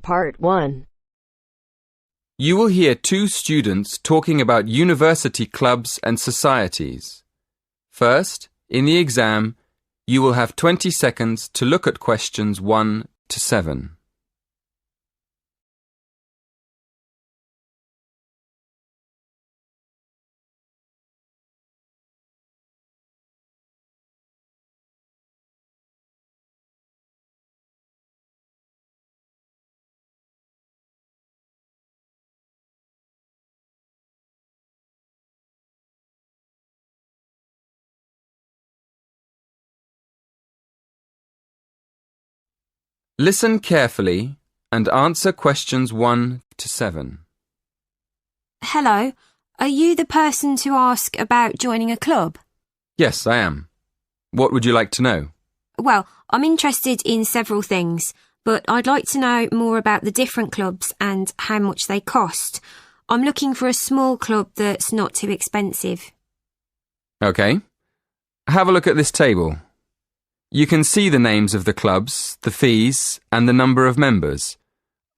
Part 1. You will hear two students talking about university clubs and societies. First, in the exam, you will have 20 seconds to look at questions 1 to 7. Listen carefully and answer questions 1 to 7. Hello, are you the person to ask about joining a club? Yes, I am. What would you like to know? Well, I'm interested in several things, but I'd like to know more about the different clubs and how much they cost. I'm looking for a small club that's not too expensive. OK. Have a look at this table. You can see the names of the clubs, the fees, and the number of members.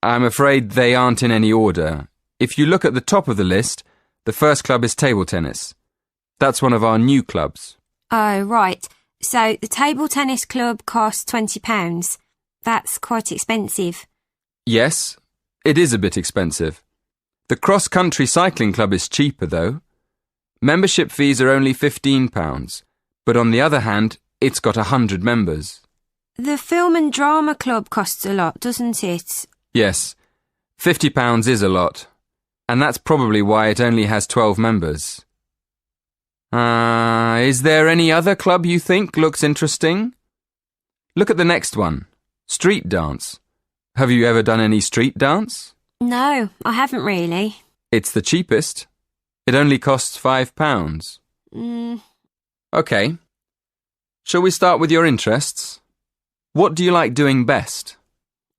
I'm afraid they aren't in any order. If you look at the top of the list, the first club is table tennis. That's one of our new clubs. Oh, right. So the table tennis club costs £20. That's quite expensive. Yes, it is a bit expensive. The cross-country cycling club is cheaper, though. Membership fees are only £15, but on the other hand, it's got 100 members. The film and drama club costs a lot, doesn't it? Yes, £50 is a lot, and that's probably why it only has 12 members. Is there any other club you think looks interesting? Look at the next one, street dance. Have you ever done any street dance? No, I haven't really. It's the cheapest. It only costs £5. OK. Shall we start with your interests? What do you like doing best?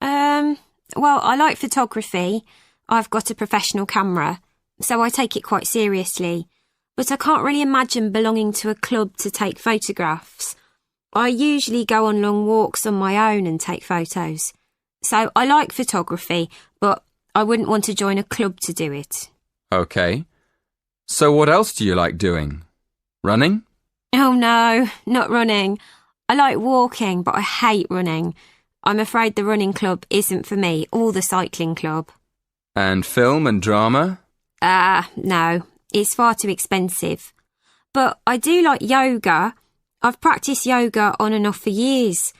Well, I like photography. I've got a professional camera, so I take it quite seriously. But I can't really imagine belonging to a club to take photographs. I usually go on long walks on my own and take photos. So I like photography, but I wouldn't want to join a club to do it. OK. So what else do you like doing? Running? Oh no, not running. I like walking, but I hate running. I'm afraid the running club isn't for me, or the cycling club. And film and drama? No, it's far too expensive. But I do like yoga. I've practiced yoga on and off for years.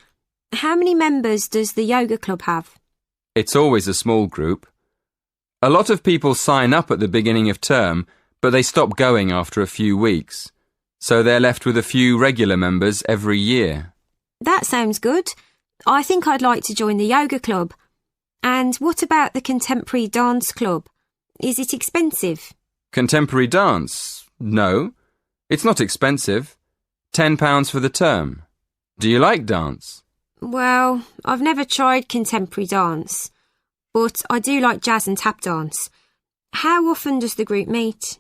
How many members does the yoga club have? It's always a small group. A lot of people sign up at the beginning of term, but they stop going after a few weeks. So they're left with a few regular members every year. That sounds good. I think I'd like to join the yoga club. And what about the contemporary dance club? Is it expensive? Contemporary dance? No. It's not expensive. £10 for the term. Do you like dance? Well, I've never tried contemporary dance, but I do like jazz and tap dance. How often does the group meet?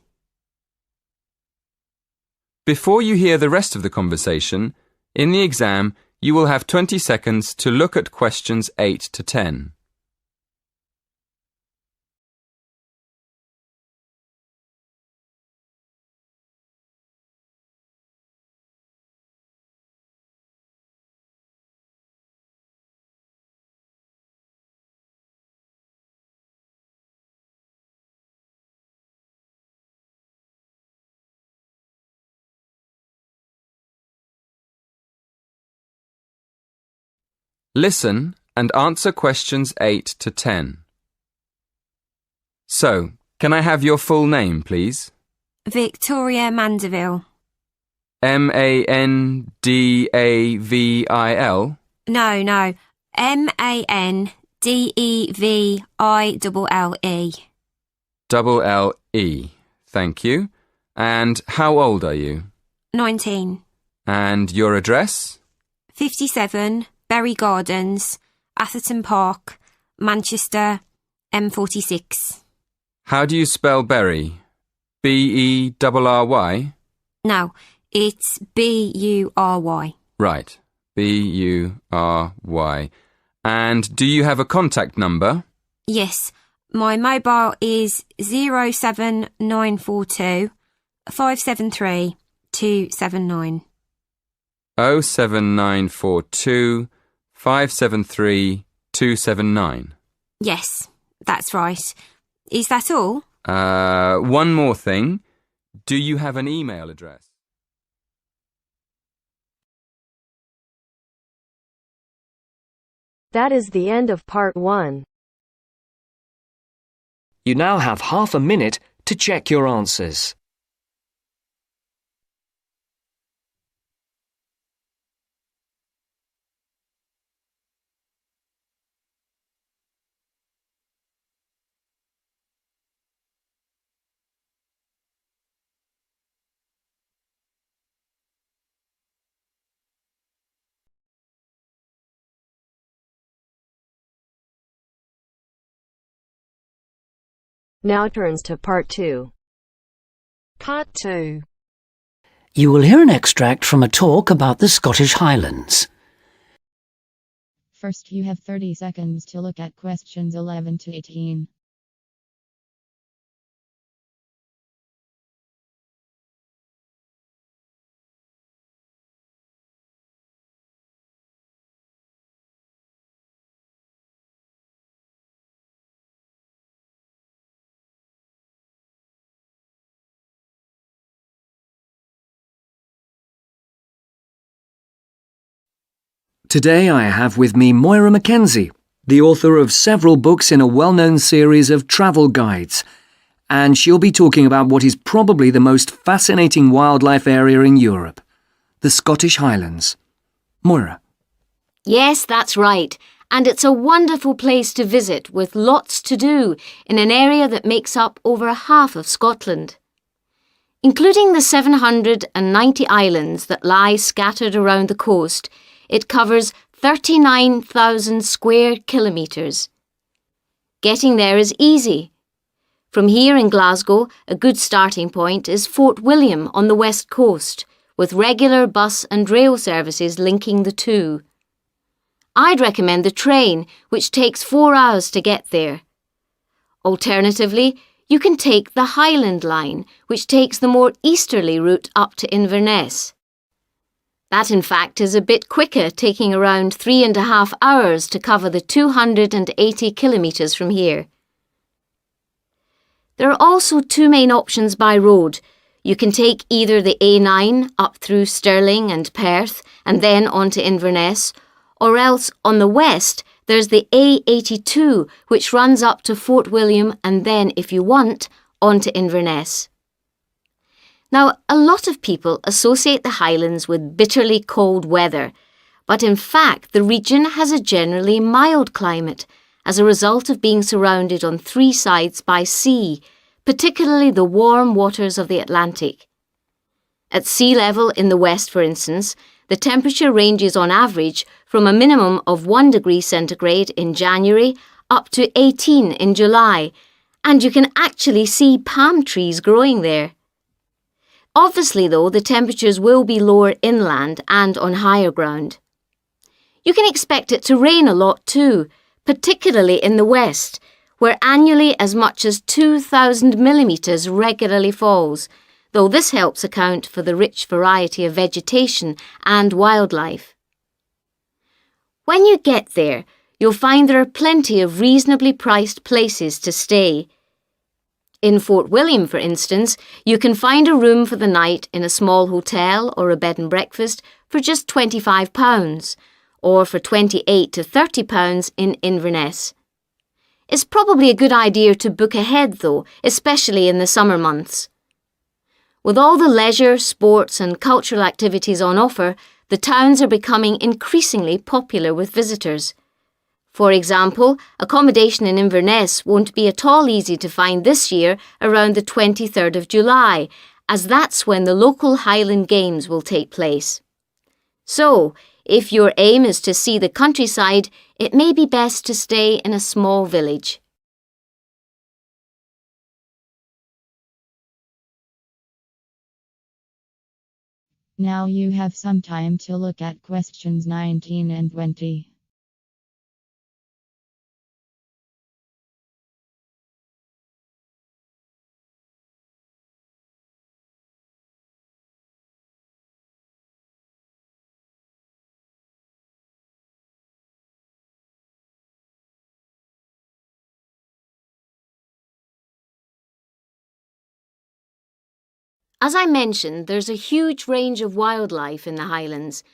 Before you hear the rest of the conversation, in the exam, you will have 20 seconds to look at questions 8 to 10. Listen and answer questions 8 to 10. So, can I have your full name, please? Victoria Mandeville. Mandavil? No. Mandeville. LLE. Thank you. And how old are you? 19. And your address? 57, Bury Gardens, Atherton Park, Manchester, M46. How do you spell Bury? B-E-R-R-Y? No, it's B-U-R-Y. Right, B-U-R-Y. And do you have a contact number? Yes, my mobile is 07942 573 279. 07942 573 279. Yes, that's right. Is that all? One more thing. Do you have an email address? That is the end of part 1. You now have half a minute to check your answers. Now turns to part 2. Part 2. You will hear an extract from a talk about the Scottish Highlands. First, you have 30 seconds to look at questions 11 to 18. Today I have with me Moira Mackenzie, the author of several books in a well-known series of travel guides, and she'll be talking about what is probably the most fascinating wildlife area in Europe, the Scottish Highlands. Moira. Yes, that's right. And it's a wonderful place to visit with lots to do in an area that makes up over half of Scotland. Including the 790 islands that lie scattered around the coast, it covers 39,000 square kilometres. Getting there is easy. From here in Glasgow, a good starting point is Fort William on the west coast, with regular bus and rail services linking the two. I'd recommend the train, which takes 4 hours to get there. Alternatively, you can take the Highland Line, which takes the more easterly route up to Inverness. That, in fact, is a bit quicker, taking around 3.5 hours to cover the 280 kilometres from here. There are also two main options by road. You can take either the A9 up through Stirling and Perth and then on to Inverness, or else on the west there's the A82 which runs up to Fort William and then, if you want, on to Inverness. Now, a lot of people associate the Highlands with bitterly cold weather, but in fact the region has a generally mild climate as a result of being surrounded on 3 sides by sea, particularly the warm waters of the Atlantic. At sea level in the west, for instance, the temperature ranges on average from a minimum of 1 degree centigrade in January up to 18 in July, and you can actually see palm trees growing there. Obviously, though, the temperatures will be lower inland and on higher ground. You can expect it to rain a lot too, particularly in the west, where annually as much as 2,000 millimetres regularly falls, though this helps account for the rich variety of vegetation and wildlife. When you get there, you'll find there are plenty of reasonably priced places to stay. In Fort William, for instance, you can find a room for the night in a small hotel or a bed and breakfast for just £25, or for £28 to £30 in Inverness. It's probably a good idea to book ahead though, especially in the summer months. With all the leisure, sports and cultural activities on offer, the towns are becoming increasingly popular with visitors. For example, accommodation in Inverness won't be at all easy to find this year around the 23rd of July, as that's when the local Highland Games will take place. So, if your aim is to see the countryside, it may be best to stay in a small village. Now you have some time to look at questions 19 and 20. As I mentioned, there's a huge range of wildlife in the Highlands,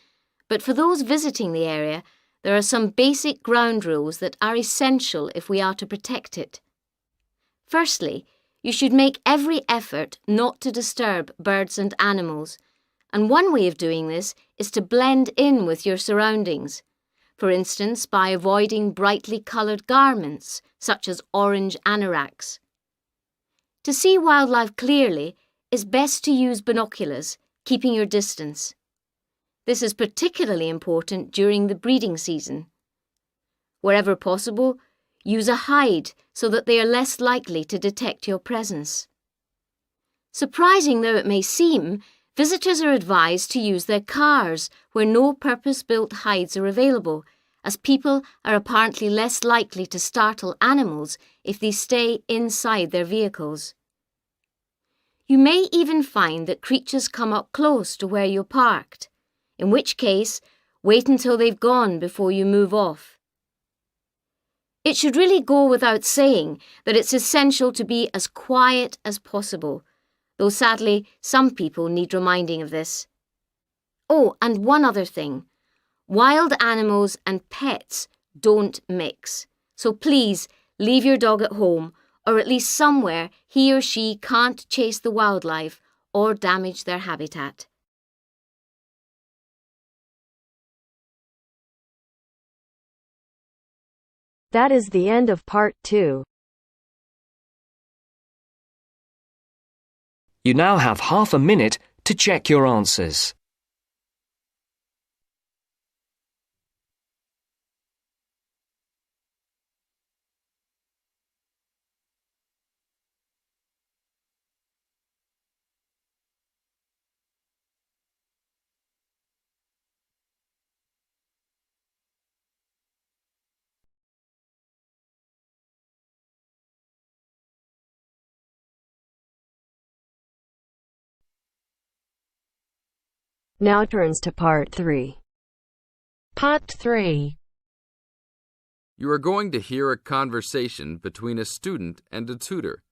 but for those visiting the area, there are some basic ground rules that are essential if we are to protect it. Firstly, you should make every effort not to disturb birds and animals, and one way of doing this is to blend in with your surroundings, for instance by avoiding brightly coloured garments such as orange anoraks. To see wildlife clearly, it's best to use binoculars, keeping your distance. This is particularly important during the breeding season. Wherever possible, use a hide so that they are less likely to detect your presence. Surprising though it may seem, visitors are advised to use their cars where no purpose-built hides are available, as people are apparently less likely to startle animals if they stay inside their vehicles. You may even find that creatures come up close to where you're parked, in which case, wait until they've gone before you move off. It should really go without saying that it's essential to be as quiet as possible, though sadly some people need reminding of this. Oh, and one other thing. Wild animals and pets don't mix, so please leave your dog at home or at least somewhere he or she can't chase the wildlife or damage their habitat. That is the end of part 2. You now have half a minute to check your answers. Now turns to part 3. Part 3. You are going to hear a conversation between a student and a tutor.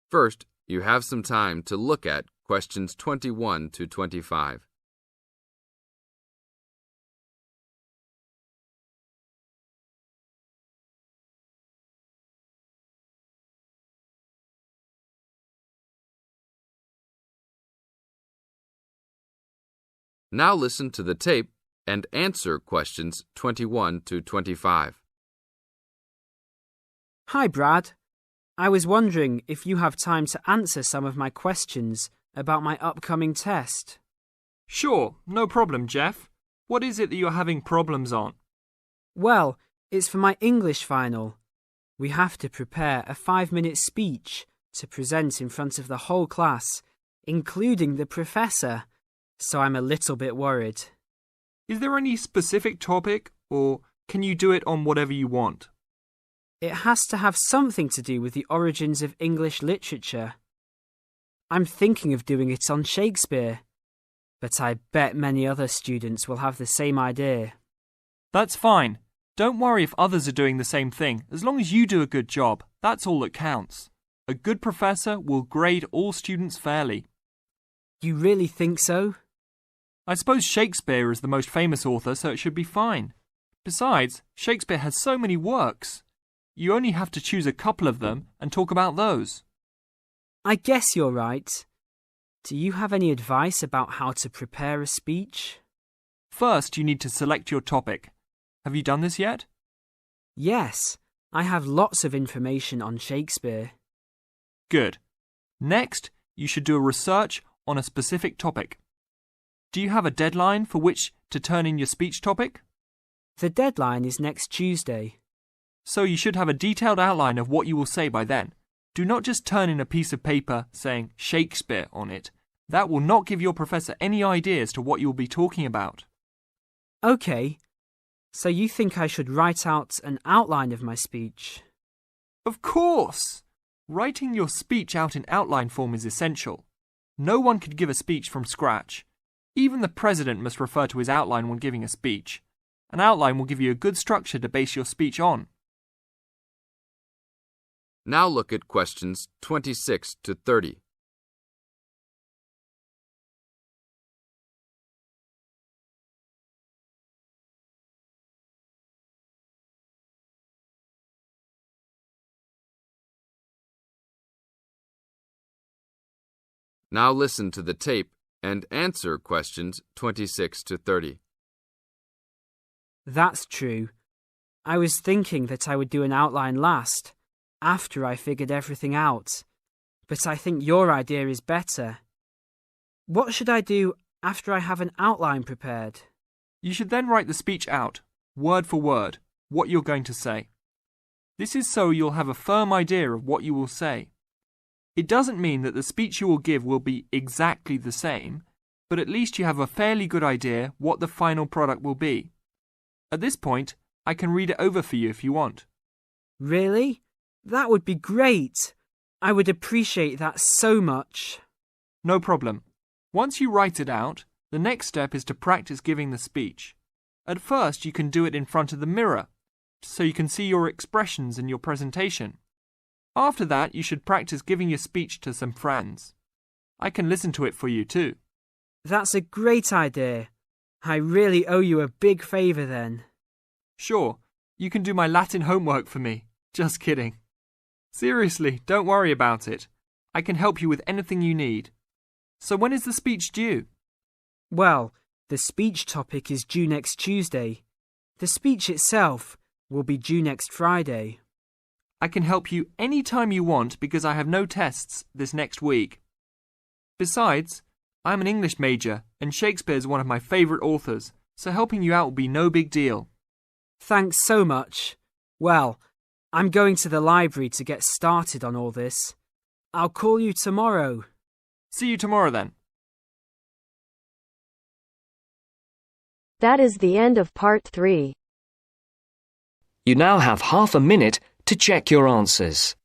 First, you have some time to look at questions 21 to 25. Now listen to the tape and answer questions 21 to 25. Hi, Brad. I was wondering if you have time to answer some of my questions about my upcoming test. Sure, no problem, Jeff. What is it that you're having problems on? Well, it's for my English final. We have to prepare a 5-minute speech to present in front of the whole class, including the professor. So I'm a little bit worried. Is there any specific topic, or can you do it on whatever you want? It has to have something to do with the origins of English literature. I'm thinking of doing it on Shakespeare, but I bet many other students will have the same idea. That's fine. Don't worry if others are doing the same thing. As long as you do a good job, that's all that counts. A good professor will grade all students fairly. You really think so? I suppose Shakespeare is the most famous author, so it should be fine. Besides, Shakespeare has so many works. You only have to choose a couple of them and talk about those. I guess you're right. Do you have any advice about how to prepare a speech? First, you need to select your topic. Have you done this yet? Yes, I have lots of information on Shakespeare. Good. Next, you should do a research on a specific topic. Do you have a deadline for which to turn in your speech topic? The deadline is next Tuesday. So you should have a detailed outline of what you will say by then. Do not just turn in a piece of paper saying Shakespeare on it. That will not give your professor any idea as to what you will be talking about. Okay, so you think I should write out an outline of my speech? Of course! Writing your speech out in outline form is essential. No one could give a speech from scratch. Even the president must refer to his outline when giving a speech. An outline will give you a good structure to base your speech on. Now look at questions 26 to 30. Now listen to the tape and answer questions 26 to 30. That's true. I was thinking that I would do an outline last, after I figured everything out. But I think your idea is better. What should I do after I have an outline prepared? You should then write the speech out, word for word, what you're going to say. This is so you'll have a firm idea of what you will say. It doesn't mean that the speech you will give will be exactly the same, but at least you have a fairly good idea what the final product will be. At this point, I can read it over for you if you want. Really? That would be great. I would appreciate that so much. No problem. Once you write it out, the next step is to practice giving the speech. At first, you can do it in front of the mirror, so you can see your expressions in your presentation. After that, you should practice giving your speech to some friends. I can listen to it for you too. That's a great idea. I really owe you a big favour then. Sure, you can do my Latin homework for me. Just kidding. Seriously, don't worry about it. I can help you with anything you need. So when is the speech due? Well, the speech topic is due next Tuesday. The speech itself will be due next Friday. I can help you any time you want because I have no tests this next week. Besides, I'm an English major and Shakespeare's one of my favourite authors, so helping you out will be no big deal. Thanks so much. Well, I'm going to the library to get started on all this. I'll call you tomorrow. See you tomorrow then. That is the end of part 3. You now have half a minute to check your answers.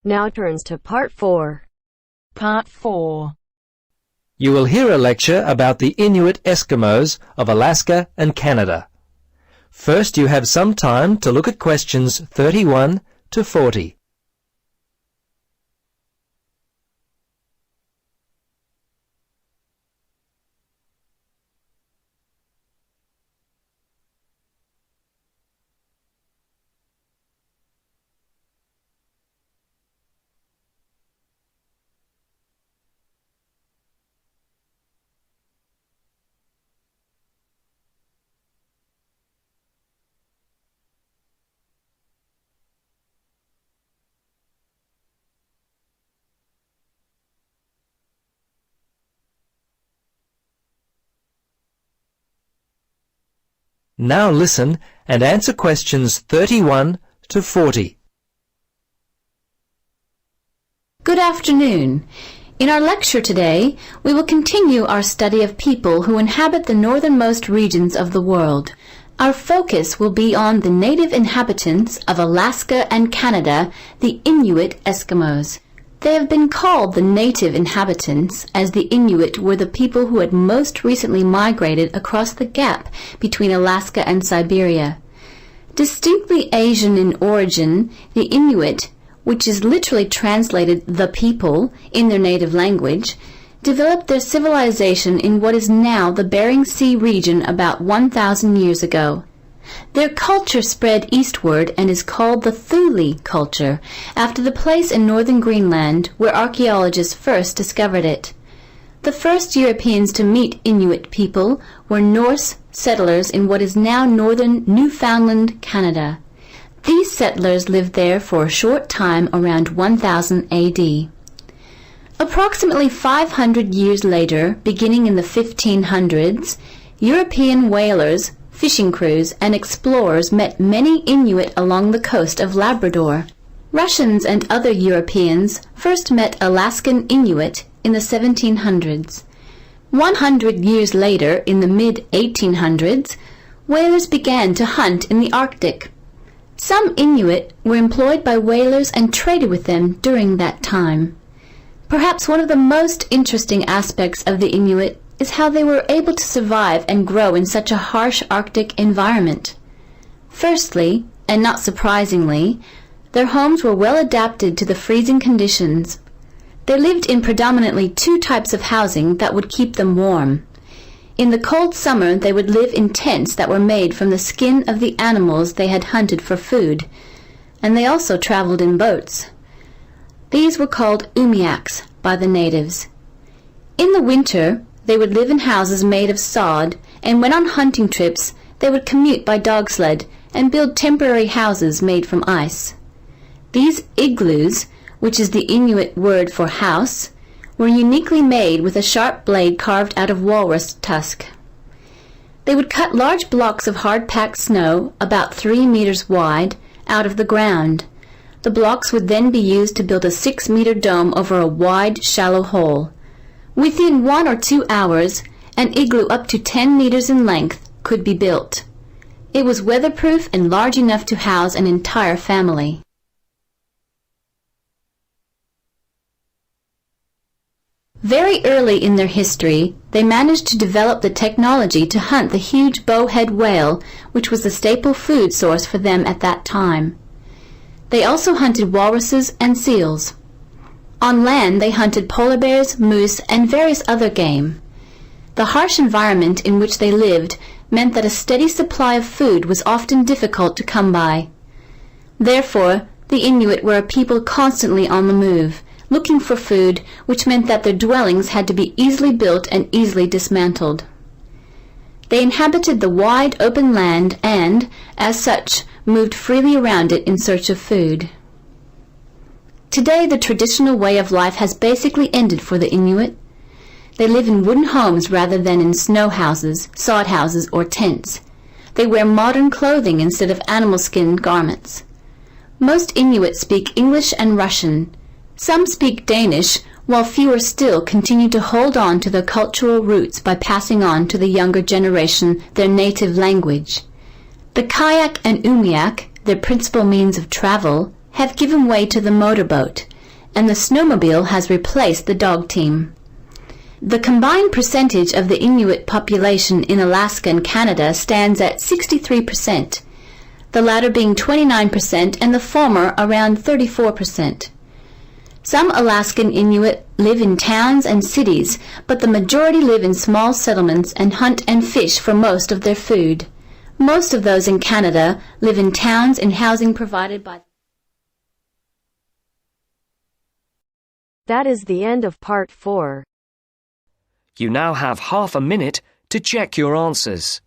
Now turns to part 4. Part 4. You will hear a lecture about the Inuit Eskimos of Alaska and Canada. First, you have some time to look at questions 31 to 40. Now listen and answer questions 31 to 40. Good afternoon. In our lecture today, we will continue our study of people who inhabit the northernmost regions of the world. Our focus will be on the native inhabitants of Alaska and Canada, the Inuit Eskimos. They have been called the native inhabitants, as the Inuit were the people who had most recently migrated across the gap between Alaska and Siberia. Distinctly Asian in origin, the Inuit, which is literally translated the people in their native language, developed their civilization in what is now the Bering Sea region about 1,000 years ago. Their culture spread eastward and is called the Thule culture, after the place in northern Greenland where archaeologists first discovered it. The first Europeans to meet Inuit people were Norse settlers in what is now northern Newfoundland, Canada. These settlers lived there for a short time around 1000 AD. Approximately 500 years later, beginning in the 1500s, European whalers, fishing crews, and explorers met many Inuit along the coast of Labrador. Russians and other Europeans first met Alaskan Inuit in the 1700s. 100 years later, in the mid-1800s, whalers began to hunt in the Arctic. Some Inuit were employed by whalers and traded with them during that time. Perhaps one of the most interesting aspects of the Inuit is how they were able to survive and grow in such a harsh Arctic environment. Firstly, and not surprisingly, their homes were well adapted to the freezing conditions. They lived in predominantly two types of housing that would keep them warm. In the cold summer, they would live in tents that were made from the skin of the animals they had hunted for food, and they also traveled in boats. These were called umiaks by the natives. In the winter, they would live in houses made of sod, and when on hunting trips, they would commute by dog sled and build temporary houses made from ice. These igloos, which is the Inuit word for house, were uniquely made with a sharp blade carved out of walrus tusk. They would cut large blocks of hard-packed snow, about 3 meters wide, out of the ground. The blocks would then be used to build a 6-meter dome over a wide, shallow hole. Within 1 or 2 hours, an igloo up to 10 meters in length could be built. It was weatherproof and large enough to house an entire family. Very early in their history, they managed to develop the technology to hunt the huge bowhead whale, which was a staple food source for them at that time. They also hunted walruses and seals. On land, they hunted polar bears, moose, and various other game. The harsh environment in which they lived meant that a steady supply of food was often difficult to come by. Therefore, the Inuit were a people constantly on the move, looking for food, which meant that their dwellings had to be easily built and easily dismantled. They inhabited the wide open land and, as such, moved freely around it in search of food. Today, the traditional way of life has basically ended for the Inuit. They live in wooden homes rather than in snow houses, sod houses, or tents. They wear modern clothing instead of animal skin garments. Most Inuit speak English and Russian. Some speak Danish, while fewer still continue to hold on to their cultural roots by passing on to the younger generation their native language. The kayak and umiak, their principal means of travel, have given way to the motorboat, and the snowmobile has replaced the dog team. The combined percentage of the Inuit population in Alaska and Canada stands at 63%, the latter being 29% and the former around 34%. Some Alaskan Inuit live in towns and cities, but the majority live in small settlements and hunt and fish for most of their food. Most of those in Canada live in towns and housing provided by. That is the end of part 4. You now have half a minute to check your answers.